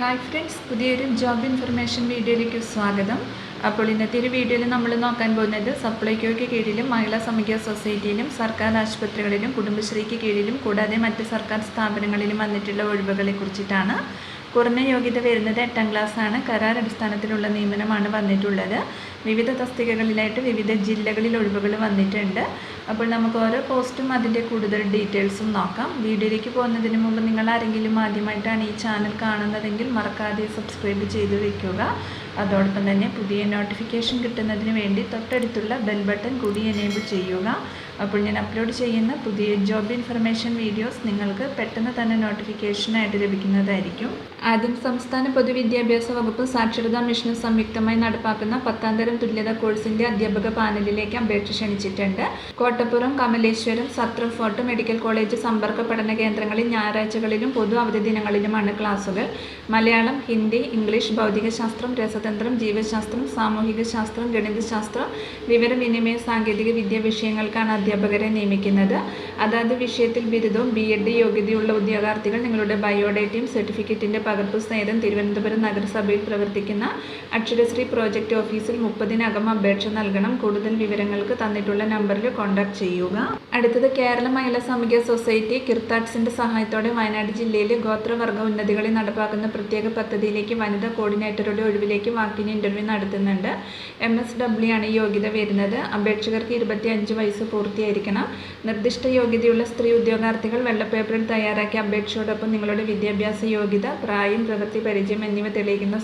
Hi friends, പുതിയൊരു job information വീഡിയോയിലേക്ക് സ്വാഗതം. അപ്പോൾ ഇന്നത്തെ ഒരു വീഡിയോയിൽ നമ്മൾ നോക്കാൻ പോകുന്നത് സപ്ലൈകോയ്ക്ക് കീഴിലും മഹിളാ സമഗ്ര സൊസൈറ്റിയിലും സർക്കാർ ആശുപത്രികളിലും കുടുംബശ്രീക്ക് കീഴിലും കൂടാതെ മറ്റ് സർക്കാർ സ്ഥാപനങ്ങളിലും വന്നിട്ടുള്ള ഒഴിവുകളെ കുറിച്ചിട്ടാണ്. കുറഞ്ഞ യോഗ്യത വരുന്നത് 8ാം ക്ലാസ്സാണ്. കരാർ അടിസ്ഥാനത്തിലുള്ള നിയമനമാണ് വന്നിട്ടുള്ളത്. വിവിധ തസ്തികകളിലായിട്ട് വിവിധ ജില്ലകളിൽ ഒഴിവുകൾ വന്നിട്ടുണ്ട്. അപ്പോൾ നമുക്ക് ഓരോ പോസ്റ്റും അതിൻ്റെ കൂടുതൽ ഡീറ്റെയിൽസും നോക്കാം. വീഡിയോയിലേക്ക് പോകുന്നതിന് മുമ്പ് നിങ്ങൾ ആരെങ്കിലും ആദ്യമായിട്ടാണ് ഈ ചാനൽ കാണുന്നതെങ്കിൽ മറക്കാതെ സബ്സ്ക്രൈബ് ചെയ്ത് വയ്ക്കുക. അതോടൊപ്പം തന്നെ പുതിയ നോട്ടിഫിക്കേഷൻ കിട്ടുന്നതിന് വേണ്ടി തൊട്ടടുത്തുള്ള ബെൽ ബട്ടൺ കൂടി എനേബിൾ ചെയ്യുക. അപ്പോൾ ഞാൻ അപ്ലോഡ് ചെയ്യുന്ന പുതിയ ജോബ് ഇൻഫർമേഷൻ വീഡിയോസ് നിങ്ങൾക്ക് പെട്ടെന്ന് തന്നെ നോട്ടിഫിക്കേഷനായിട്ട് ലഭിക്കുന്നതായിരിക്കും. ആദ്യം സംസ്ഥാന പൊതുവിദ്യാഭ്യാസ വകുപ്പ് സാക്ഷരതാ മിഷനും സംയുക്തമായി നടപ്പാക്കുന്ന 10ാം തരം തുല്യതാ കോഴ്സിൻ്റെ അധ്യാപക പാനലിലേക്ക് അപേക്ഷ ക്ഷണിച്ചിട്ടുണ്ട്. കോട്ടപ്പുറം, കമലേശ്വരം, സത്രം ഫോർട്ട് മെഡിക്കൽ കോളേജ് സമ്പർക്ക പഠന കേന്ദ്രങ്ങളിൽ ഞായറാഴ്ചകളിലും പൊതു അവധി ദിനങ്ങളിലുമാണ് ക്ലാസുകൾ. മലയാളം, ഹിന്ദി, ഇംഗ്ലീഷ്, ഭൗതികശാസ്ത്രം, രസതന്ത്രം, ജീവശാസ്ത്രം, സാമൂഹിക ശാസ്ത്രം, ഗണിതശാസ്ത്രം, വിവരവിനിമയ സാങ്കേതിക വിദ്യ വിഷയങ്ങൾക്കാണ് അധ്യാപകരെ നിയമിക്കുന്നത്. അതാത് വിഷയത്തിൽ ബിരുദവും BEd യോഗ്യതയുള്ള ഉദ്യോഗാർത്ഥികൾ നിങ്ങളുടെ ബയോഡേറ്റയും സർട്ടിഫിക്കറ്റിൻ്റെ പകർപ്പ് സഹിതം തിരുവനന്തപുരം നഗരസഭയിൽ പ്രവർത്തിക്കുന്ന അക്ഷരശ്രീ പ്രോജക്റ്റ് ഓഫീസിൽ 30-നകം അപേക്ഷ നൽകണം. കൂടുതൽ വിവരങ്ങൾക്ക് തന്നിട്ടുള്ള നമ്പറിൽ കോൺടാക്ട് ചെയ്യുക. അടുത്തത് കേരള മഹിളാ സമഗ്ര സൊസൈറ്റി കിർത്താഡ്സിൻ്റെ സഹായത്തോടെ വയനാട് ജില്ലയിലെ ഗോത്രവർഗ ഉന്നതികളിൽ നടപ്പാക്കുന്ന പ്രത്യേക പദ്ധതിയിലേക്ക് വനിതാ കോർഡിനേറ്ററുടെ ഒഴിവിലേക്ക് വാക്കിന് ഇൻ്റർവ്യൂ നടത്തുന്നുണ്ട്. MSW ആണ് യോഗ്യത വരുന്നത്. അപേക്ഷകർക്ക് 25 വയസ്സ് പൂർത്തിയായിരിക്കണം. നിർദ്ദിഷ്ട യോഗ്യതയുള്ള സ്ത്രീ ഉദ്യോഗാർത്ഥികൾ വെള്ളപ്പേപ്പറിൽ തയ്യാറാക്കിയ അപേക്ഷയോടൊപ്പം നിങ്ങളുടെ വിദ്യാഭ്യാസ യോഗ്യത, പ്രായം, പ്രവൃത്തി പരിചയം എന്നിവ തെളിയിക്കുന്ന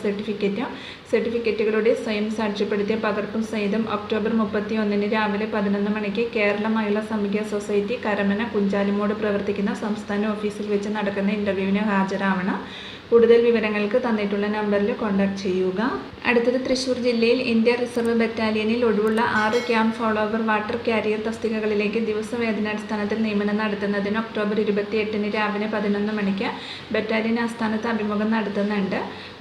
സർട്ടിഫിക്കറ്റുകളുടെ സ്വയം സാക്ഷ്യപ്പെടുത്തിയ പകർപ്പും സഹിതം ഒക്ടോബർ 31 രാവിലെ 11 മണിക്ക് കേരള മഹിളാ സമഗ്ര സൊസൈറ്റി കരമന കുഞ്ചാലിമോട് പ്രവർത്തിക്കുന്ന സംസ്ഥാന ഓഫീസിൽ വെച്ച് നടക്കുന്ന ഇൻ്റർവ്യൂവിന് ഹാജരാവണം. കൂടുതൽ വിവരങ്ങൾക്ക് തന്നിട്ടുള്ള നമ്പറിൽ കോൺടാക്ട് ചെയ്യുക. അടുത്തത് തൃശ്ശൂർ ജില്ലയിൽ ഇന്ത്യ റിസർവ് ബറ്റാലിയനിൽ ഒഴിവുള്ള 6 ക്യാമ്പ് ഫോളോവർ വാട്ടർ കാരിയർ തസ്തികകളിലേക്ക് ദിവസവേതനാടിസ്ഥാനത്തിൽ നിയമനം നടത്തുന്നതിന് ഒക്ടോബർ 28 രാവിലെ 11 മണിക്ക് ബറ്റാലിയൻ ആസ്ഥാനത്ത് അഭിമുഖം നടത്തുന്നുണ്ട്.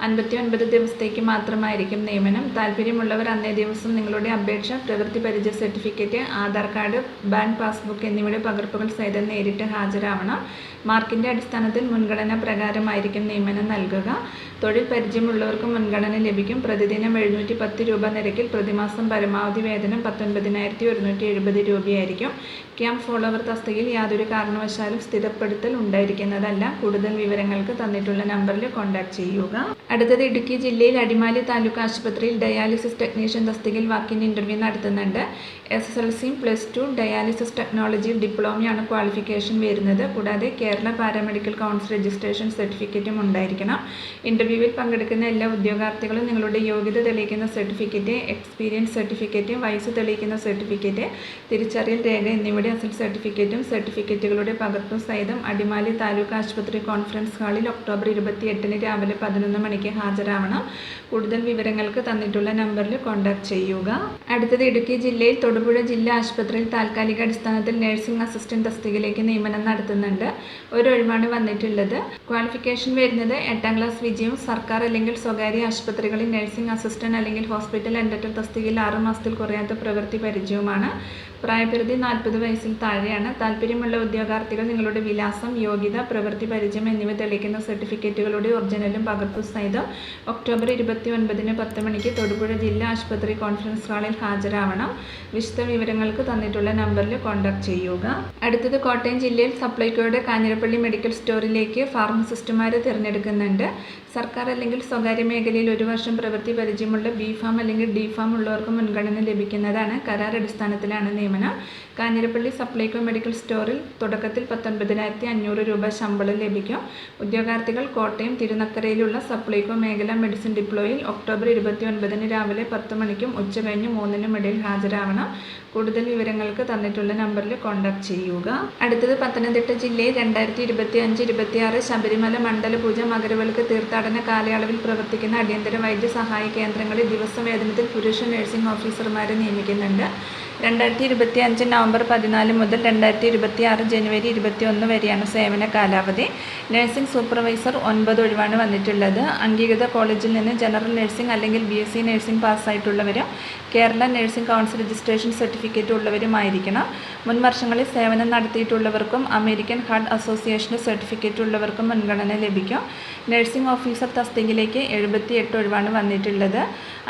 59 ദിവസത്തേക്ക് മാത്രമായിരിക്കും നിയമനം. താല്പര്യമുള്ളവർ അന്നേ ദിവസം നിങ്ങളുടെ അപേക്ഷ, പ്രവൃത്തി പരിചയ certificate, Aadhaar card, bank passbook എന്നിവയുടെ പകർപ്പുകൾ സഹിതം നേരിട്ട് ഹാജരാവണം. മാർക്കിൻ്റെ അടിസ്ഥാനത്തിൽ മുൻഗണന പ്രകാരമായിരിക്കും നിയമനം നൽകുക. തൊഴിൽ പരിചയമുള്ളവർക്ക് മുൻഗണന ലഭിക്കും. പ്രതിദിനം 710 രൂപ നിരക്കിൽ പ്രതിമാസം പരമാവധി വേതനം 19,170 രൂപയായിരിക്കും. ക്യാമ്പ് ഫോളോവർ തസ്തികയിൽ യാതൊരു കാരണവശാലും സ്ഥിരപ്പെടുത്തൽ ഉണ്ടായിരിക്കുന്നതല്ല. കൂടുതൽ വിവരങ്ങൾക്ക് തന്നിട്ടുള്ള നമ്പറിൽ കോൺടാക്ട് ചെയ്യുക. അടുത്തത് ഇടുക്കി ജില്ലയിൽ അടിമാലി താലൂക്ക് ആശുപത്രിയിൽ ഡയാലിസിസ് ടെക്നീഷ്യൻ തസ്തികയിൽ വാക്കിൻ ഇൻ്റർവ്യൂ നടത്തുന്നുണ്ട്. SSLCയും +2 ഡയാലിസിസ് ടെക്നോളജിയിൽ ഡിപ്ലോമയാണ് ക്വാളിഫിക്കേഷൻ വരുന്നത്. കൂടാതെ കേരള പാരാമെഡിക്കൽ കൗൺസിൽ രജിസ്ട്രേഷൻ സർട്ടിഫിക്കറ്റും ഉണ്ടായിരിക്കണം. ഇൻ്റർവ്യൂവിൽ പങ്കെടുക്കുന്ന എല്ലാ ഉദ്യോഗാർത്ഥികളും നിങ്ങളുടെ യോഗ്യത തെളിയിക്കുന്ന സർട്ടിഫിക്കറ്റ്, എക്സ്പീരിയൻസ് സർട്ടിഫിക്കറ്റ്, വയസ്സ് തെളിയിക്കുന്ന സർട്ടിഫിക്കറ്റ്, തിരിച്ചറിയൽ രേഖ എന്നിവയുടെ അസൽ സർട്ടിഫിക്കറ്റും സർട്ടിഫിക്കറ്റുകളുടെ പകർപ്പും സഹിതം അടിമാലി താലൂക്ക് ആശുപത്രി കോൺഫറൻസ് ഹാളിൽ ഒക്ടോബർ 28 രാവിലെ 11 മണിക്ക് ഹാജരാവണം. കൂടുതൽ വിവരങ്ങൾക്ക് തന്നിട്ടുള്ള നമ്പറിൽ കോൺടാക്ട് ചെയ്യുക. അടുത്തത് ഇടുക്കി ജില്ലയിൽ തൊടുപുഴ ജില്ലാ ആശുപത്രിയിൽ താൽക്കാലിക അടിസ്ഥാനത്തിൽ നഴ്സിംഗ് അസിസ്റ്റന്റ് തസ്തികയിലേക്ക് നിയമനം നടത്തുന്നുണ്ട്. ഒരൊഴിവാണ് വന്നിട്ടുള്ളത്. ക്വാളിഫിക്കേഷൻ വരുന്നത് 8ാം ക്ലാസ് വിജയവും സർക്കാർ അല്ലെങ്കിൽ സ്വകാര്യ ആശുപത്രികളിൽ നഴ്സിംഗ് അസിസ്റ്റന്റ് അല്ലെങ്കിൽ ഹോസ്പിറ്റൽ അറ്റൻഡർ തസ്തികയിൽ 6 മാസത്തിൽ കുറയാത്ത പ്രവൃത്തി പരിചയവുമാണ്. പ്രായപരിധി 40 വയസ്സിൽ താഴെയാണ്. താല്പര്യമുള്ള ഉദ്യോഗാർത്ഥികൾ നിങ്ങളുടെ വിലാസം, യോഗ്യത, പ്രവൃത്തി പരിചയം എന്നിവ തെളിയിക്കുന്ന സർട്ടിഫിക്കറ്റുകളുടെ ഒറിജിനലും പകർപ്പും സഹിതം ഒക്ടോബർ 29 10 മണിക്ക് തൊടുപുഴ ജില്ലാ ആശുപത്രി കോൺഫറൻസ് ഹാളിൽ ഹാജരാവണം. വിശദ വിവരങ്ങൾക്ക് തന്നിട്ടുള്ള നമ്പറിൽ കോൺടാക്ട് ചെയ്യുക. അടുത്തത് കോട്ടയം ജില്ലയിൽ സപ്ലൈകോയുടെ കാഞ്ഞിരപ്പള്ളി മെഡിക്കൽ സ്റ്റോറിലേക്ക് ഫാർമസിസ്റ്റുമാരെ തിരഞ്ഞെടുക്കുന്നുണ്ട്. സർക്കാർ അല്ലെങ്കിൽ സ്വകാര്യ മേഖലയിൽ 1 വർഷം പ്രവൃത്തി പരിചയമുള്ള B.Pharm അല്ലെങ്കിൽ D.Pharm ഉള്ളവർക്ക് മുൻഗണന ലഭിക്കുന്നതാണ്. കരാർ അടിസ്ഥാനത്തിലാണ് നിയമനം. കാഞ്ഞിരപ്പള്ളി സപ്ലൈകോ മെഡിക്കൽ സ്റ്റോറിൽ തുടക്കത്തിൽ 19,500 രൂപ ശമ്പളം ലഭിക്കും. ഉദ്യോഗാർത്ഥികൾ കോട്ടയം തിരുനക്കരയിലുള്ള സപ്ലൈകോ മേഖല മെഡിസിൻ ഡിപ്ലോയിൽ ഒക്ടോബർ 29 രാവിലെ 10 മണിക്കും ഉച്ചകഴിഞ്ഞ് 3-നും ഇടയിൽ ഹാജരാവണം. കൂടുതൽ വിവരങ്ങൾക്ക് തന്നിട്ടുള്ള നമ്പറിൽ കോൺടാക്ട് ചെയ്യുക. അടുത്തത് പത്തനംതിട്ട ജില്ലയിൽ 2025-26 ശബരിമല മണ്ഡല പൂജ, മകരവിളക്ക് തീർത്ഥാടന കാലയളവിൽ പ്രവർത്തിക്കുന്ന അടിയന്തര വൈദ്യ സഹായ കേന്ദ്രങ്ങളിൽ ദിവസവേതനത്തിൽ പുരുഷ നഴ്സിംഗ് ഓഫീസർമാരെ നിയമിക്കുന്നുണ്ട്. 2025 നവംബർ 14 മുതൽ 2026 ജനുവരി 21 വരെയാണ് സേവന കാലാവധി. നഴ്സിംഗ് സൂപ്പർവൈസർ 9 ഒഴിവാണ് വന്നിട്ടുള്ളത്. അംഗീകൃത കോളേജിൽ നിന്ന് ജനറൽ നഴ്സിംഗ് അല്ലെങ്കിൽ BSc നഴ്സിംഗ് പാസ്സായിട്ടുള്ളവരും Kerala nursing council registration certificate ഉള്ളവരുമായിരിക്കണം. മുൻ വർഷങ്ങളിൽ സേവനം നടത്തിയിട്ടുള്ളവർക്കും അമേരിക്കൻ ഹാർട്ട് അസോസിയേഷൻ്റെ സർട്ടിഫിക്കറ്റ് ഉള്ളവർക്കും മുൻഗണന ലഭിക്കും. നഴ്സിംഗ് ഓഫീസർ തസ്തികയിലേക്ക് 78 ഒഴിവാണ് വന്നിട്ടുള്ളത്.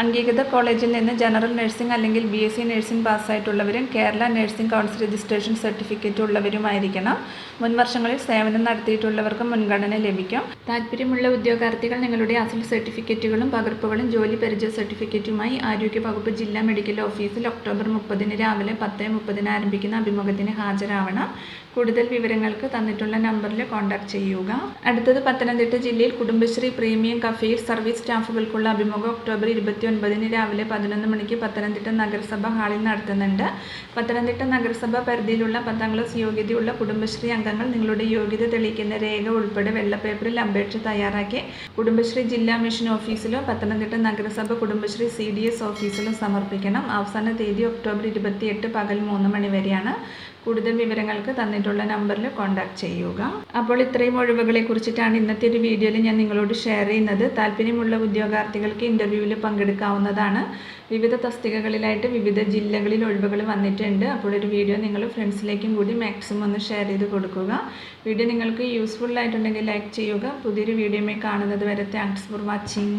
അംഗീകൃത കോളേജിൽ നിന്ന് ജനറൽ നഴ്സിംഗ് അല്ലെങ്കിൽ BSc നഴ്സിംഗ് പാസ്സായിട്ടുള്ളവരും Kerala nursing council registration certificate ഉള്ളവരുമായിരിക്കണം. മുൻ വർഷങ്ങളിൽ സേവനം നടത്തിയിട്ടുള്ളവർക്ക് മുൻഗണന ലഭിക്കും. താല്പര്യമുള്ള ഉദ്യോഗാർത്ഥികൾ നിങ്ങളുടെ അസൽ സർട്ടിഫിക്കറ്റുകളും പകർപ്പുകളും ജോലി പരിചയ സർട്ടിഫിക്കറ്റുമായി ആരോഗ്യവകുപ്പ് ജില്ലാ മെഡിക്കൽ ഓഫീസിൽ ഒക്ടോബർ 30 രാവിലെ 10:30 ആരംഭിക്കുന്ന അഭിമുഖത്തിന് ഹാജരാവണം. കൂടുതൽ വിവരങ്ങൾക്ക് തന്നിട്ടുള്ള നമ്പറിൽ കോൺടാക്ട് ചെയ്യുക. അടുത്തത് പത്തനംതിട്ട ജില്ലയിൽ കുടുംബശ്രീ പ്രീമിയം കഫേയിൽ സർവീസ് സ്റ്റാഫുകൾക്കുള്ള അഭിമുഖം ഒക്ടോബർ 29 രാവിലെ 11 മണിക്ക് പത്തനംതിട്ട നഗരസഭ ഹാളിൽ നടത്തുന്നുണ്ട്. പത്തനംതിട്ട നഗരസഭ പരിധിയിലുള്ള 10ാം ക്ലാസ് യോഗ്യതയുള്ള കുടുംബശ്രീ അംഗങ്ങൾ നിങ്ങളുടെ യോഗ്യത തെളിയിക്കുന്ന രേഖ ഉൾപ്പെടെ വെള്ള പേപ്പറിൽ അപേക്ഷ തയ്യാറാക്കി കുടുംബശ്രീ ജില്ലാ മിഷൻ ഓഫീസിലോ പത്തനംതിട്ട നഗരസഭ കുടുംബശ്രീ CDS ഓഫീസിലോ സമർപ്പിക്കണം. അവസാന തീയതി ഒക്ടോബർ 28 പകൽ 3 മണി വരെയാണ്. കൂടുതൽ വിവരങ്ങൾക്ക് തന്നിട്ടുള്ള നമ്പറിൽ കോൺടാക്ട് ചെയ്യുക. അപ്പോൾ ഇത്രയും ഒഴിവുകളെ കുറിച്ചിട്ടാണ് ഇന്നത്തെ ഒരു വീഡിയോയിൽ ഞാൻ നിങ്ങളോട് ഷെയർ ചെയ്യുന്നത്. താല്പര്യമുള്ള ഉദ്യോഗാർത്ഥികൾക്ക് ഇൻ്റർവ്യൂവിൽ പങ്കെടുക്കാവുന്നതാണ്. വിവിധ തസ്തികകളിലായിട്ട് വിവിധ ജില്ലകളിൽ ഒഴിവുകൾ വന്നിട്ടുണ്ട്. അപ്പോൾ ഒരു വീഡിയോ നിങ്ങൾ ഫ്രണ്ട്സിലേക്കും കൂടി മാക്സിമം ഒന്ന് ഷെയർ ചെയ്ത് കൊടുക്കുക. വീഡിയോ നിങ്ങൾക്ക് യൂസ്ഫുൾ ആയിട്ടുണ്ടെങ്കിൽ ലൈക്ക് ചെയ്യുക. പുതിയൊരു വീഡിയോയുമായി കാണുന്നത് വരെ താങ്ക്സ് ഫോർ വാച്ചിങ്.